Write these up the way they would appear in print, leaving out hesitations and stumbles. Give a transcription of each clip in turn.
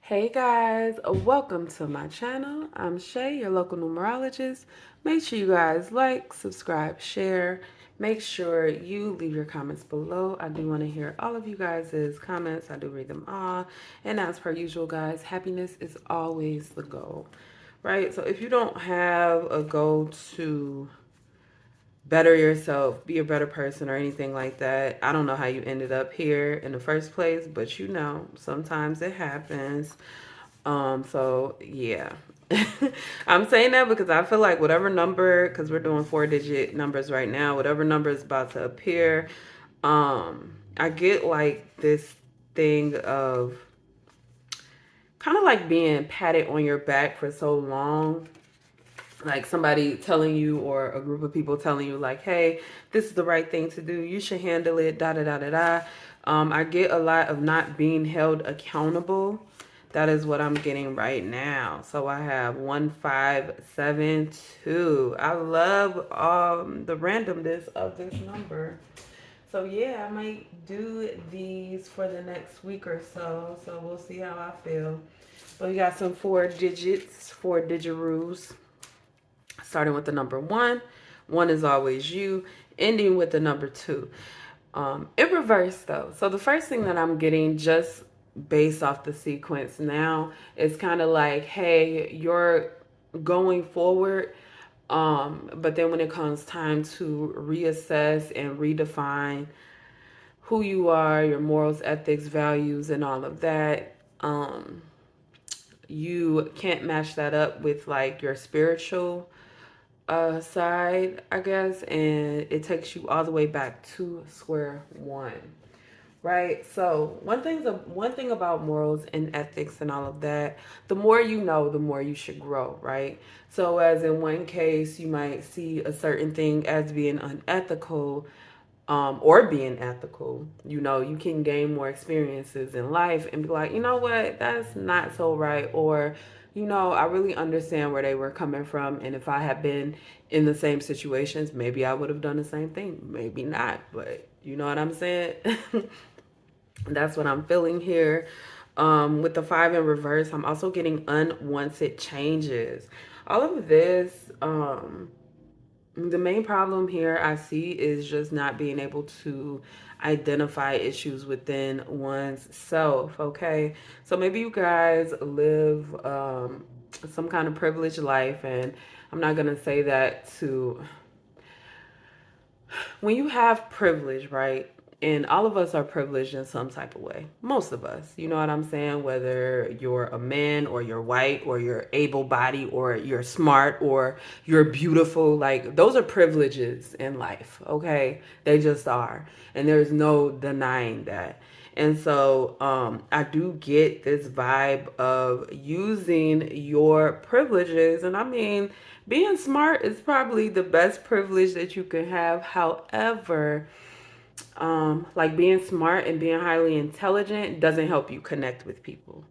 Hey guys, welcome to my channel. I'm Shay, your local numerologist. Make sure you guys like, subscribe, share. Make sure you leave your comments below. I do want to hear all of you guys' comments. I do read them all. And as per usual, guys, happiness is always the goal, right? So if you don't have a goal to better yourself, be a better person, or anything like that, I don't know how you ended up here in the first place, but sometimes it happens. So yeah. I'm saying that because I feel like whatever number, because we're doing 4-digit numbers right now, whatever number is about to appear, I get like this thing of kind of like being patted on your back for so long, like somebody telling you or a group of people telling you like, hey, this is the right thing to do, you should handle it, da da da da da. I get a lot of not being held accountable. That is what I'm getting right now. So I have 1572. I love the randomness of this number. So yeah, I might do these for the next week or so. So we'll see how I feel. But we got some 4 digits, 4-digit rules, starting with the number 1. 1 is always you, ending with the number 2. In reverse though. So the first thing that I'm getting just based off the sequence now is kind of like, hey, you're going forward. But then when it comes time to reassess and redefine who you are, your morals, ethics, values, and all of that, you can't match that up with like your spiritual side, I guess, and it takes you all the way back to square one, right? So one thing about morals and ethics and all of that, the more you know, the more you should grow, right? So as in one case, you might see a certain thing as being unethical, or being ethical. You know, you can gain more experiences in life and be like, you know what, that's not so right. Or, you know, I really understand where they were coming from. And if I had been in the same situations, maybe I would have done the same thing. Maybe not, but you know what I'm saying? That's what I'm feeling here. With the 5 in reverse, I'm also getting unwanted changes. All of this, the main problem here I see is just not being able to identify issues within one's self, okay? So maybe you guys live some kind of privileged life, and I'm not going to say that to when you have privilege, right? And all of us are privileged in some type of way. Most of us, you know what I'm saying? Whether you're a man or you're white or you're able bodied or you're smart or you're beautiful, like those are privileges in life, okay? They just are. And there's no denying that. And so I do get this vibe of using your privileges. And I mean, being smart is probably the best privilege that you can have. However, like being smart and being highly intelligent doesn't help you connect with people,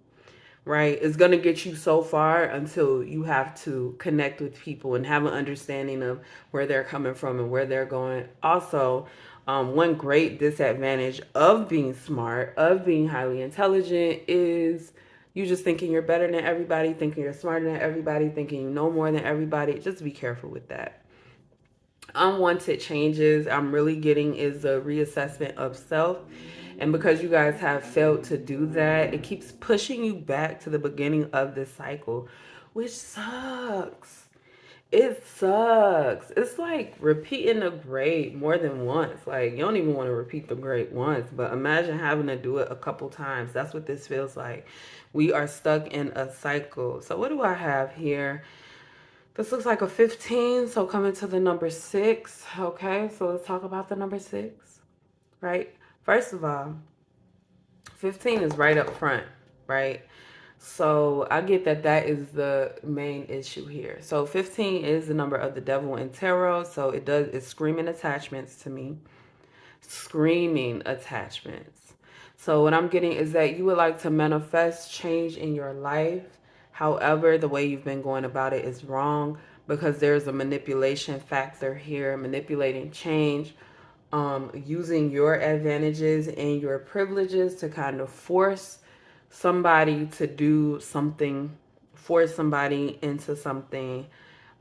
right? It's going to get you so far until you have to connect with people and have an understanding of where they're coming from and where they're going. Also, one great disadvantage of being smart, of being highly intelligent, is you just thinking you're better than everybody, thinking you're smarter than everybody, thinking you know more than everybody. Just be careful with that. Unwanted changes I'm really getting is a reassessment of self. And because you guys have failed to do that, it keeps pushing you back to the beginning of this cycle, which sucks. It sucks. It's like repeating a grade more than once. Like, you don't even want to repeat the grade once, but imagine having to do it a couple times. That's what this feels like. We are stuck in a cycle. So, what do I have here? This looks like a 15, so coming to the number 6. Okay, so let's talk about the number 6, right? First of all, 15 is right up front, right? So I get that that is the main issue here. So 15 is the number of the devil in tarot, so it's screaming attachments to me. Screaming attachments. So what I'm getting is that you would like to manifest change in your life. However, the way you've been going about it is wrong because there's a manipulation factor here, manipulating change, using your advantages and your privileges to kind of force somebody to do something, force somebody into something,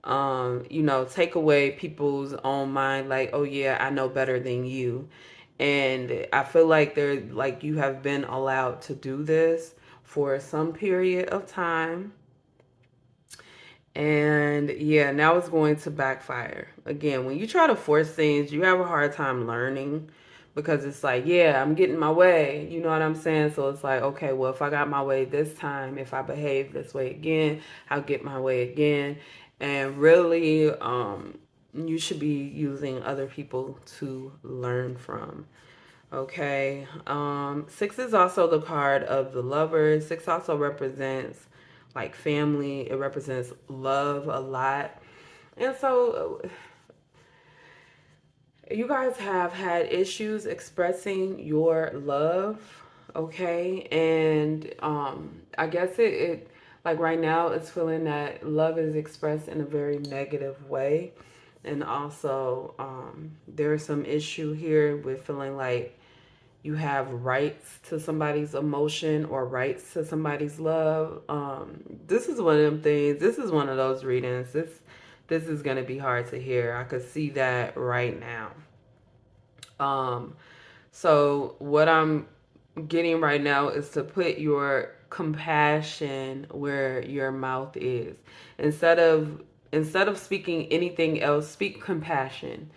take away people's own mind, like, oh yeah, I know better than you. And I feel like you have been allowed to do this for some period of time. And yeah, now it's going to backfire. Again, when you try to force things, you have a hard time learning, because it's like, yeah, I'm getting my way. You know what I'm saying? So it's like, okay, well, if I got my way this time, if I behave this way again, I'll get my way again. And really, you should be using other people to learn from. Okay. Six is also the card of the lover. Six also represents like family. It represents love a lot. And so you guys have had issues expressing your love, okay? And I guess it like right now it's feeling that love is expressed in a very negative way. And also there's some issue here with feeling like you have rights to somebody's emotion or rights to somebody's love. This is one of them things. This is one of those readings. This is gonna be hard to hear. I could see that right now. Um, so what I'm getting right now is to put your compassion where your mouth is. Instead of speaking anything else, speak compassion.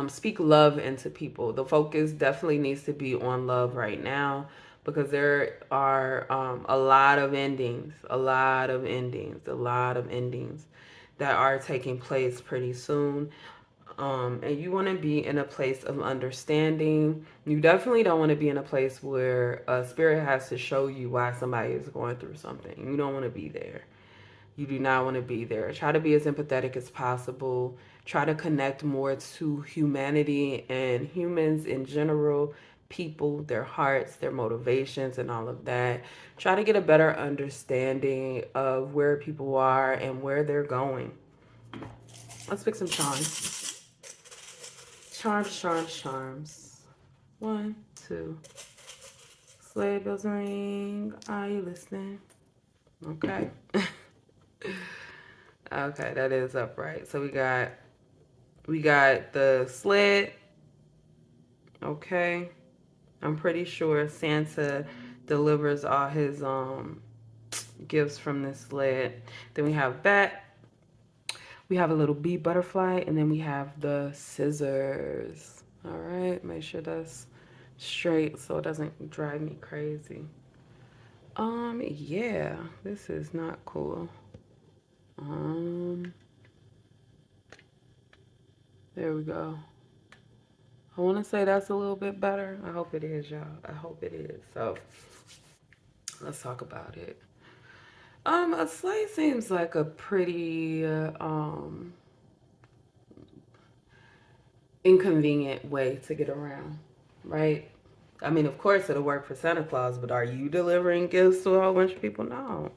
Speak love into people. The focus definitely needs to be on love right now, because there are a lot of endings that are taking place pretty soon. And you want to be in a place of understanding. You definitely don't want to be in a place where spirit has to show you why somebody is going through something. You don't want to be there. You do not want to be there. Try to be as empathetic as possible. Try to connect more to humanity and humans in general, people, their hearts, their motivations, and all of that. Try to get a better understanding of where people are and where they're going. Let's pick some charms. Charms, charms, charms. One, two. Sleigh bells ring. Are you listening? Okay. Okay, that is upright. So we got the sled. Okay. I'm pretty sure Santa delivers all his gifts from this sled. Then we have that. We have a little bee butterfly, and then we have the scissors. All right, make sure that's straight so it doesn't drive me crazy. Yeah, this is not cool. Um, there we go. I want to say that's a little bit better. I hope it is, y'all. I hope it is. So let's talk about it. A sleigh seems like a pretty inconvenient way to get around, right? I mean, of course, it'll work for Santa Claus, but are you delivering gifts to a whole bunch of people? No.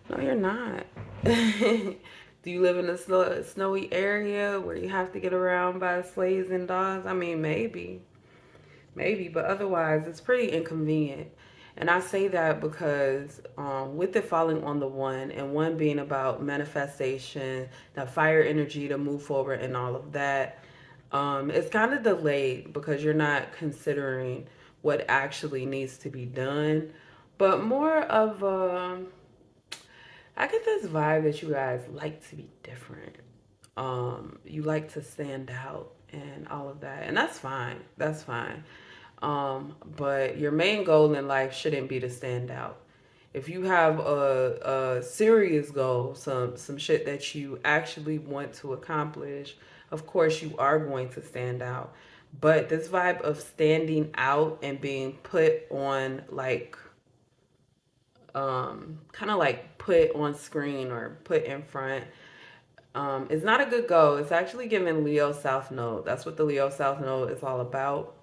No, you're not. Do you live in a snowy area where you have to get around by sleighs and dogs? I mean, maybe. Maybe, but otherwise, it's pretty inconvenient. And I say that because with it falling on the one, and one being about manifestation, the fire energy to move forward, and all of that, it's kind of delayed because you're not considering what actually needs to be done, but more of I get this vibe that you guys like to be different. You like to stand out and all of that, and that's fine. That's fine. But your main goal in life shouldn't be to stand out. If you have a serious goal, some shit that you actually want to accomplish, of course you are going to stand out. But this vibe of standing out and being put on like kind of like put on screen or put in front is not a good goal. It's actually giving Leo South Node. That's what the Leo South Node is all about.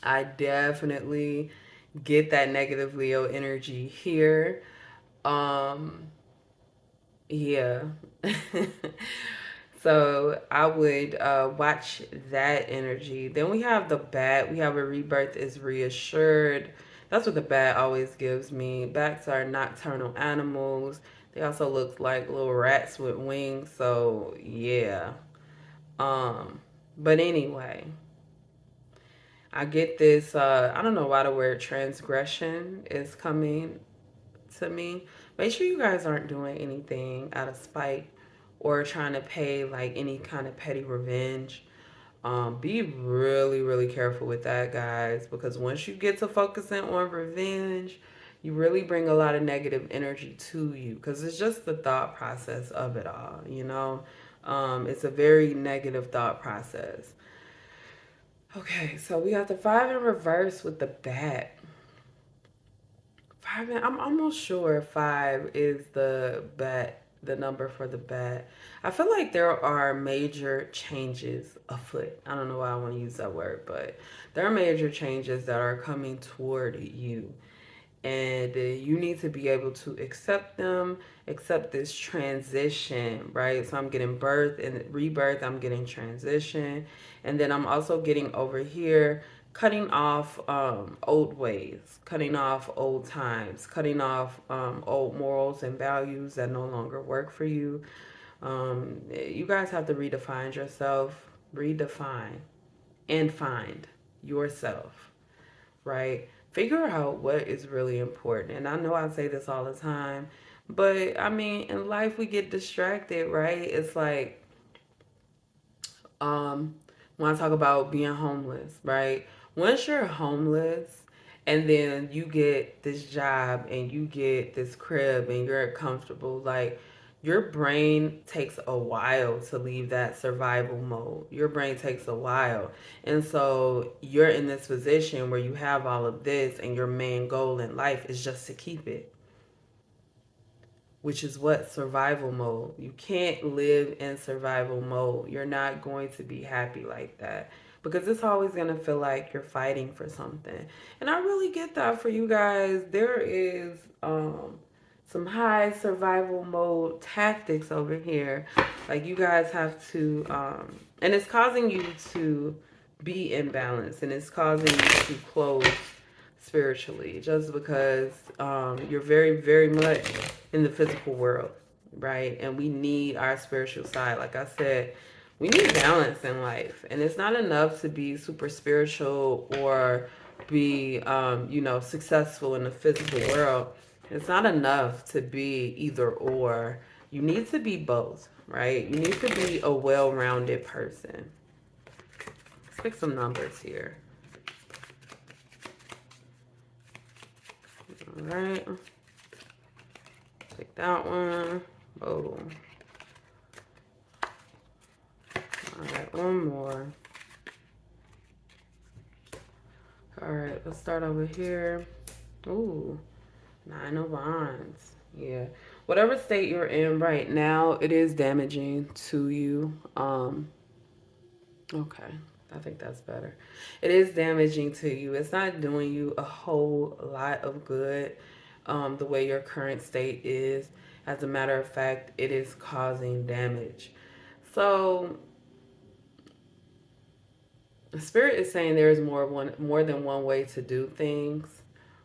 I definitely get that negative Leo energy here. Um, yeah. So I would watch that energy. Then we have the bat. We have a rebirth is reassured. That's what the bat always gives me. Bats are nocturnal animals. They also look like little rats with wings. So yeah. Um, but anyway, I get this. I don't know why the word transgression is coming to me. Make sure you guys aren't doing anything out of spite or trying to pay like any kind of petty revenge. Be really, really careful with that, guys, because once you get to focusing on revenge, you really bring a lot of negative energy to you because it's just the thought process of it all, you know? It's a very negative thought process. Okay, so we got the five in reverse with the bat. Five, I'm almost sure five is the bat, the number for the bat. I feel like there are major changes afoot. I don't know why I want to use that word, but there are major changes that are coming toward you. And you need to be able to accept them, accept this transition, right? So I'm getting birth and rebirth, I'm getting transition, and then I'm also getting over here cutting off old ways, cutting off old times, cutting off old morals and values that no longer work for you. You guys have to redefine yourself, redefine and find yourself, right? Figure out what is really important. And I know I say this all the time, but I mean, in life we get distracted, right? It's like um when I talk about being homeless, right? Once you're homeless and then you get this job and you get this crib and you're comfortable, like your brain takes a while to leave that survival mode. Your brain takes a while. And so you're in this position where you have all of this and your main goal in life is just to keep it, which is what survival mode. You can't live in survival mode. You're not going to be happy like that because it's always going to feel like you're fighting for something. And I really get that for you guys. There is some high survival mode tactics over here. Like you guys have to and it's causing you to be imbalanced and it's causing you to close spiritually just because you're very, very much in the physical world, right? And we need our spiritual side. Like I said, we need balance in life. And it's not enough to be super spiritual or be, successful in the physical world. It's not enough to be either or. You need to be both, right? You need to be a well rounded person. Let's pick some numbers here. All right. Take that one. Oh. All right, one more. All right, let's start over here. Ooh, 9 of Wands. Yeah. Whatever state you're in right now, it is damaging to you. Okay. I think that's better. It is damaging to you. It's not doing you a whole lot of good the way your current state is. As a matter of fact, it is causing damage. So, the spirit is saying there is more than one way to do things,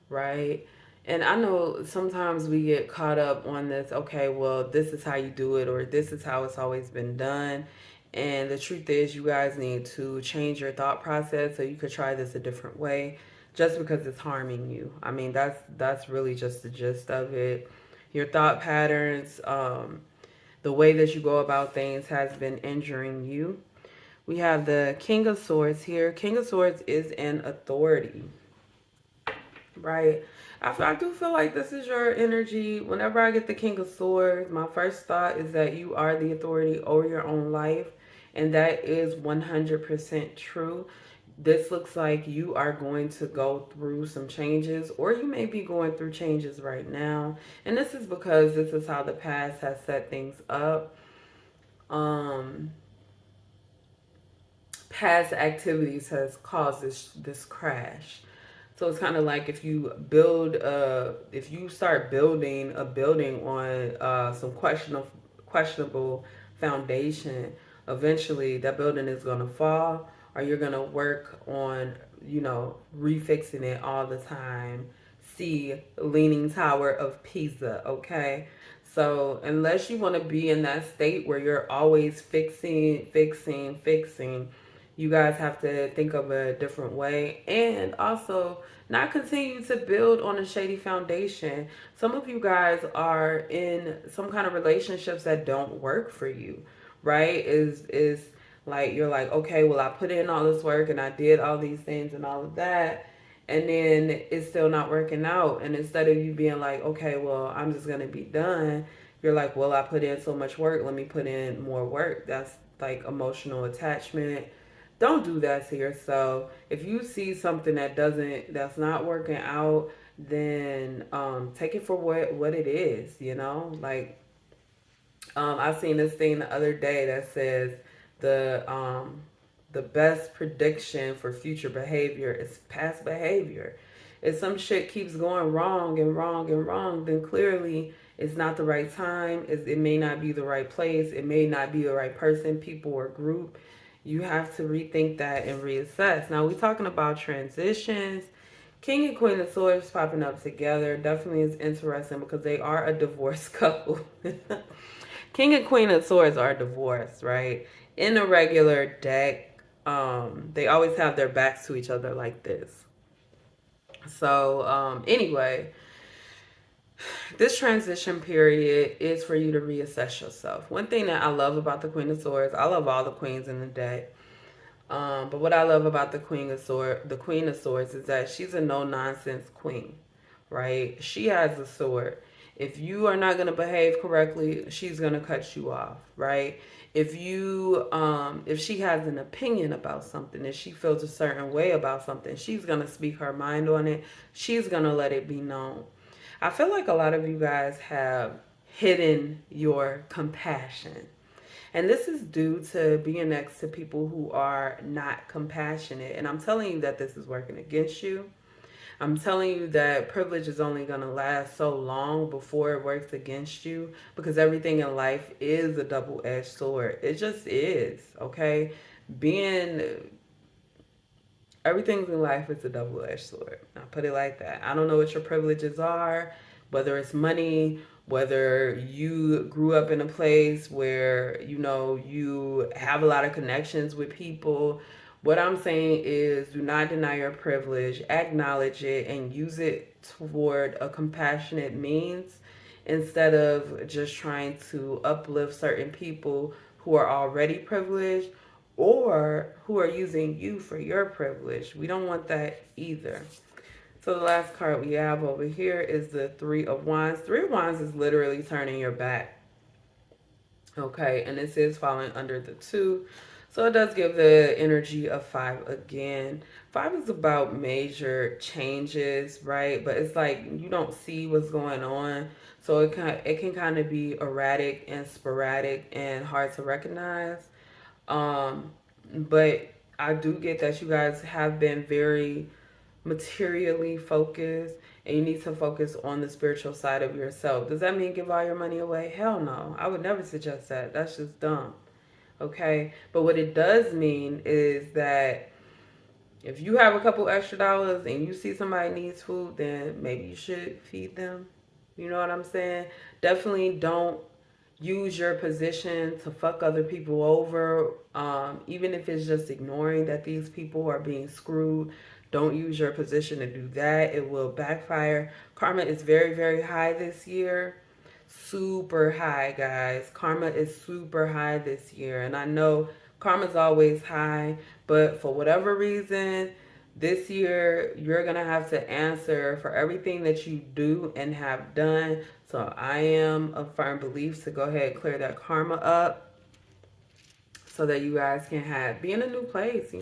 right? And I know sometimes we get caught up on this, okay, well, this is how you do it, or this is how it's always been done. And the truth is, you guys need to change your thought process so you could try this a different way just because it's harming you. I mean, that's really just the gist of it. Your thought patterns, the way that you go about things has been injuring you. We have the King of Swords here. King of Swords is an authority, right? I do feel like this is your energy. Whenever I get the King of Swords, my first thought is that you are the authority over your own life. And that is 100% true. This looks like you are going to go through some changes, or you may be going through changes right now. And this is because this is how the past has set things up. Past activities has caused this crash. So it's kind of like if you start building a building on some questionable foundation, eventually that building is going to fall, or you're going to work on refixing it all the time see Leaning Tower of Pisa, okay? So unless you want to be in that state where you're always fixing, you guys have to think of a different way, and also not continue to build on a shady foundation. Some of you guys are in some kind of relationships that don't work for you, right? Is like you're like, okay, well, I put in all this work and I did all these things and all of that, and then it's still not working out. And instead of you being like, okay, well, I'm just gonna be done, you're like, well, I put in so much work, let me put in more work. That's like emotional attachment. Don't do that to yourself. If you see something that's not working out, then take it for what it is, you know? Like I seen this thing the other day that says the um, the best prediction for future behavior is past behavior. If some shit keeps going wrong and wrong and wrong, then clearly it's not the right time. It may not be the right place. It may not be the right person, people, or group. You have to rethink that and reassess. Now we're talking about transitions. King and Queen of Swords popping up together definitely is interesting because they are a divorced couple. King and Queen of Swords are divorced, right? In a regular deck, they always have their backs to each other like this. So, anyway, this transition period is for you to reassess yourself. One thing that I love about the Queen of Swords, I love all the queens in the deck. But what I love about the Queen of Swords is that she's a no nonsense queen, right? She has a sword. If you are not gonna behave correctly, she's gonna cut you off, right? If she has an opinion about something, if she feels a certain way about something, she's gonna speak her mind on it. She's gonna let it be known. I feel like a lot of you guys have hidden your compassion. And this is due to being next to people who are not compassionate. And I'm telling you that this is working against you. I'm telling you that privilege is only going to last so long before it works against you, because everything in life is a double edged sword. It just is, okay? Being Everything in life is a double-edged sword. I'll put it like that. I don't know what your privileges are, whether it's money, whether you grew up in a place where, you have a lot of connections with people. What I'm saying is do not deny your privilege, acknowledge it, and use it toward a compassionate means instead of just trying to uplift certain people who are already privileged or who are using you for your privilege. We don't want that either. So the last card we have over here is the Three of Wands. Three of Wands is literally turning your back. Okay, and this is falling under the 2. So it does give the energy of 5 again. 5 is about major changes, right? But it's like you don't see what's going on. So it can kind of be erratic and sporadic and hard to recognize. Um, but I do get that you guys have been very materially focused and you need to focus on the spiritual side of yourself. Does that mean give all your money away? Hell no. I would never suggest that. That's just dumb. Okay? But what it does mean is that if you have a couple extra dollars and you see somebody needs food, then maybe you should feed them. You know what I'm saying? Definitely don't use your position to fuck other people over. Even if it's just ignoring that these people are being screwed, don't use your position to do that. It will backfire. Karma is very, very high this year. Super high, guys. Karma is super high this year. And I know karma's always high, but for whatever reason, this year you're going to have to answer for everything that you do and have done. So I am a firm belief to go ahead and clear that karma up so that you guys can be in a new place,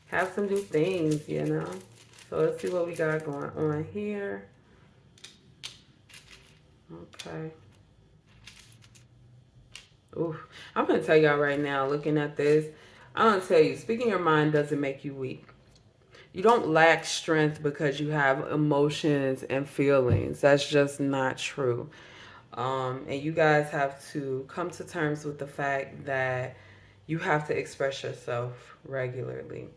have some new things. So let's see what we got going on here. Okay. Oof. I'm going to tell y'all right now, looking at this, I'm going to tell you, speaking your mind doesn't make you weak. You don't lack strength because you have emotions and feelings. That's just not true. And you guys have to come to terms with the fact that you have to express yourself regularly.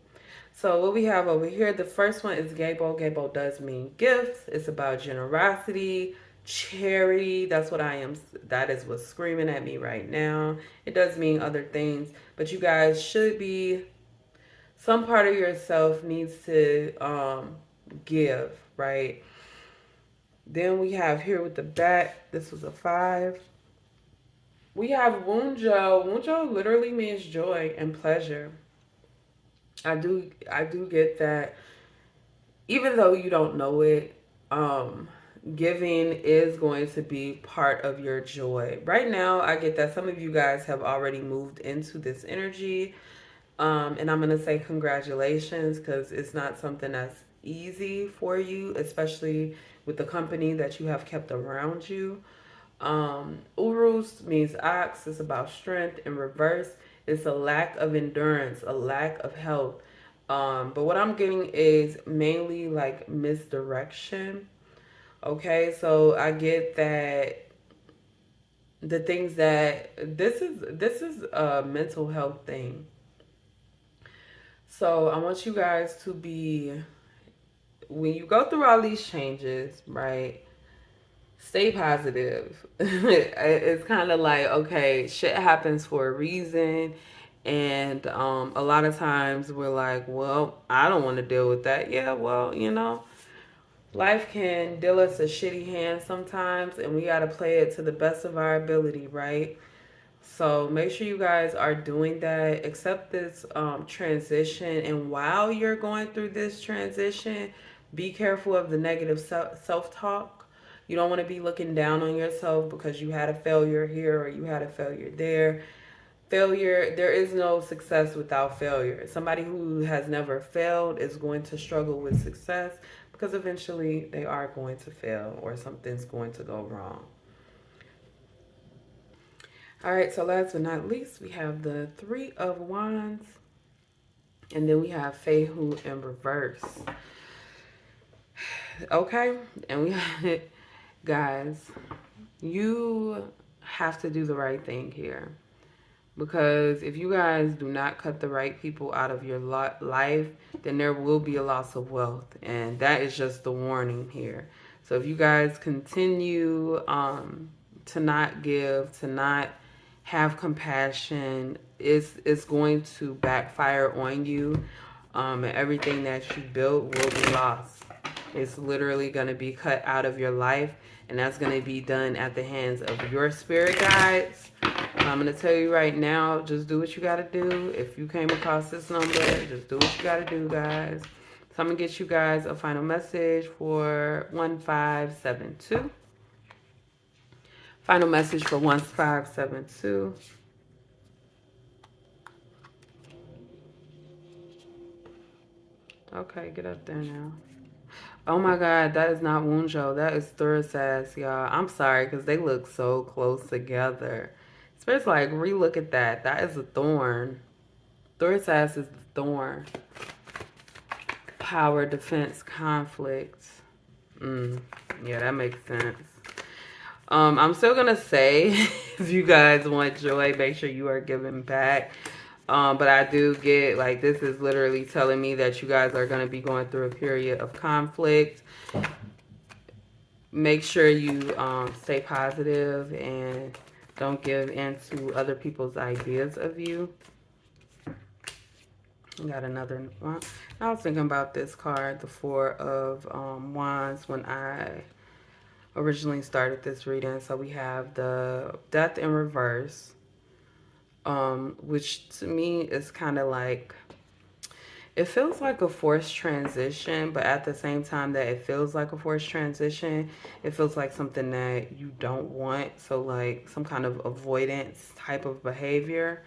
So what we have over here, the first one is Gabo. Gabo does mean gifts. It's about generosity, charity. That's what I am. That is what's screaming at me right now. It does mean other things, but you guys should be. Some part of yourself needs to give, right? Then we have here with the bat. This was a 5. We have Wunjo. Wunjo literally means joy and pleasure. I do get that, even though you don't know it, giving is going to be part of your joy. Right now, I get that some of you guys have already moved into this energy. And I'm going to say congratulations, because it's not something that's easy for you, especially with the company that you have kept around you. Urus means ox. It's about strength. In reverse, it's a lack of endurance, a lack of health. But what I'm getting is mainly like misdirection. Okay, so I get that the things that this is a mental health thing. So I want you guys to be, when you go through all these changes, right? Stay positive. It's kind of like, okay, shit happens for a reason. And a lot of times we're like, well, I don't want to deal with that. Yeah, well, life can deal us a shitty hand sometimes, and we got to play it to the best of our ability, right? So make sure you guys are doing that. Accept this transition. And while you're going through this transition, be careful of the negative self talk. You don't want to be looking down on yourself because you had a failure here or you had a failure there. Failure, there is no success without failure. Somebody who has never failed is going to struggle with success, because eventually they are going to fail or something's going to go wrong. All right, so last but not least, we have the Three of Wands, and then we have Feihu in reverse. Okay, and we have, guys, you have to do the right thing here. Because if you guys do not cut the right people out of your life, then there will be a loss of wealth. And that is just the warning here. So if you guys continue to not give, to not have compassion, it's going to backfire on you. And everything that you built will be lost. It's literally going to be cut out of your life. And that's going to be done at the hands of your spirit guides. I'm going to tell you right now, just do what you got to do. If you came across this number, just do what you got to do, guys. So I'm going to get you guys a final message for 1572. Final message for 1572. Okay, get up there now. Oh my God, that is not Wunjo. That is Thursas, y'all. I'm sorry, because they look so close together. It's like, relook at that. That is a thorn. Thursas is the thorn. Power, defense, conflict. Yeah, that makes sense. I'm still gonna say, if you guys want joy, make sure you are giving back. But I do get, like, this is literally telling me that you guys are gonna be going through a period of conflict. Make sure you stay positive and don't give in to other people's ideas of you. Got another one. I was thinking about this card, the Four of Wands, when I originally started this reading. So we have the Death in reverse, which to me is kind of like, it feels like a forced transition, but at the same time that it feels like a forced transition, it feels like something that you don't want. So like some kind of avoidance type of behavior.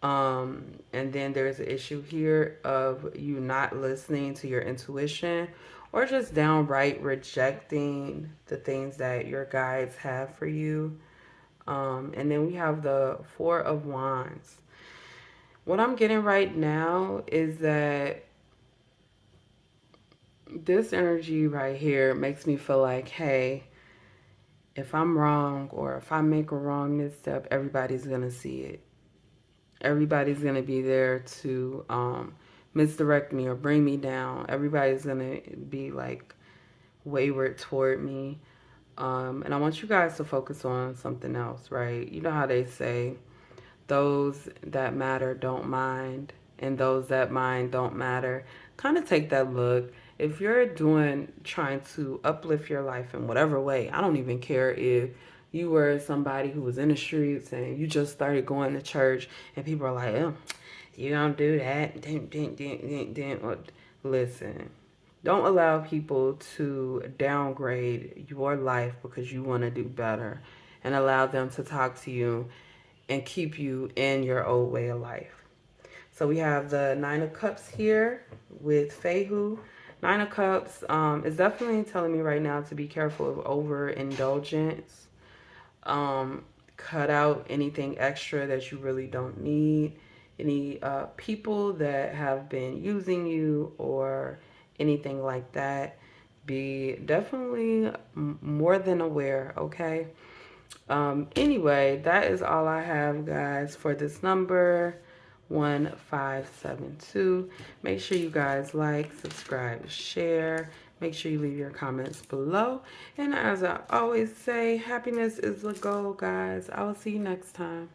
And then there's an issue here of you not listening to your intuition, or just downright rejecting the things that your guides have for you. And then we have the Four of Wands. What I'm getting right now is that this energy right here makes me feel like, hey, if I'm wrong or if I make a wrong misstep, everybody's going to see it. Everybody's going to be there to misdirect me or bring me down. Everybody's gonna be like wayward toward me. And I want you guys to focus on something else, right? You know how they say, those that matter don't mind, and those that mind don't matter. Kind of take that look. If you're trying to uplift your life in whatever way, I don't even care if you were somebody who was in the streets and you just started going to church and people are like, oh, you don't do that. Listen, don't allow people to downgrade your life because you want to do better, and allow them to talk to you and keep you in your old way of life. So we have the Nine of Cups here with Fehu. Nine of Cups is definitely telling me right now to be careful of overindulgence. Cut out anything extra that you really don't need. Any people that have been using you or anything like that. Be definitely more than aware, okay? Anyway, that is all I have, guys, for this number 1572. Make sure you guys like, subscribe, share. Make sure you leave your comments below. And as I always say, happiness is the goal, guys. I will see you next time.